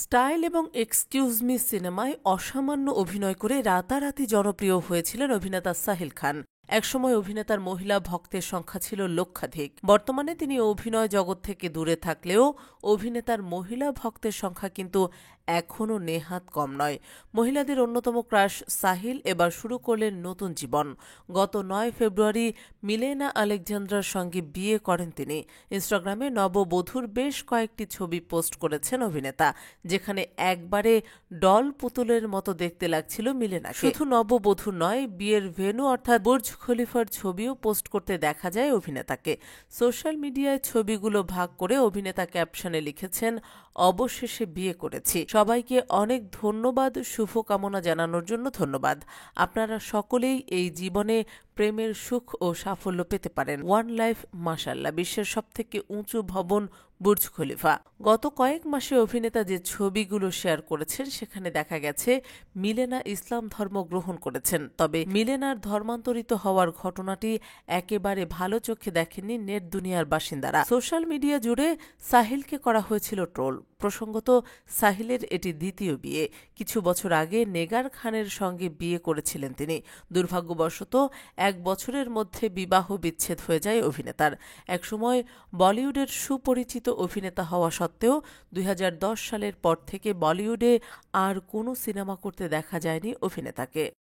Style এবং excuse me সিনেমায় অসামান্য অভিনয় করে রাতারাতি জনপ্রিয় হয়েছিলেন অভিনেতা সাহিল খান। একসময় অভিনেতার মহিলা ভক্তের সংখ্যা ছিল লক্ষাধিক। বর্তমানে তিনি অভিনয় জগৎ থেকে দূরে থাকলেও অভিনেতার মহিলা ভক্তের সংখ্যা কিন্তু এখনও নেহাত কম নয়। মহিলাদের অন্যতম ক্রাশ সাহিল এবার শুরু করলেন নতুন জীবন। গত ৯ ফেব্রুয়ারি মিলেনা আলেকজান্দ্রার সঙ্গে বিয়ে করেন তিনি। ইনস্টাগ্রামে নববধূর বেশ কয়েকটি ছবি পোস্ট করেছেন অভিনেতা, যেখানে একবারে ডল পুতুলের মতো দেখতে লাগছিল মিলেনাকে। শুধু নববধূ নয়, বিয়ের ভেন্যু অর্থাৎ বুর্জ খলিফার ছবিও পোস্ট করতে দেখা যায় অভিনেতাকে। সোশ্যাল মিডিয়ায় ছবিগুলো ভাগ করে অভিনেতা ক্যাপশনে লিখেছেন, অবশেষে বিয়ে করেছি, সবাইকে অনেক ধন্যবাদ, শুভকামনা জানানোর জন্য ধন্যবাদ। আপনারা সকলেই এই জীবনে প্রেমের সুখ ও সাফল্য পেতে পারেন। ওয়ান লাইফ মাশাআল্লাহ, বিশ্বের সবথেকে উঁচু ভবন বুর্জ খলিফা। গত কয়েক মাসে অভিনেতা যে ছবিগুলো শেয়ার করেছেন সেখানে দেখা গেছে মিলেনা ইসলাম ধর্ম গ্রহণ করেছেন। তবে মিলেনার ধর্মান্তরিত হওয়ার ঘটনাটি একেবারে ভালো চোখে দেখেননি নেট দুনিয়ার বাসিন্দারা। সোশ্যাল মিডিয়া জুড়ে সাহিলকে করা হয়েছিল ট্রোল। প্রসঙ্গত, সাহিলের এটি দ্বিতীয় বিয়ে। কিছু বছর আগে নেগার খানের সঙ্গে বিয়ে করেছিলেন তিনি। দুর্ভাগ্যবশত 1 বছরের মধ্যে বিবাহ বিচ্ছেদ হয়ে যায় অভিনেতার। একসময় বলিউডের সুপরিচিত অভিনেতা হওয়া সত্ত্বেও 2010 সালের পর থেকে বলিউডে আর কোনো সিনেমা করতে দেখা যায়নি অভিনেতাকে।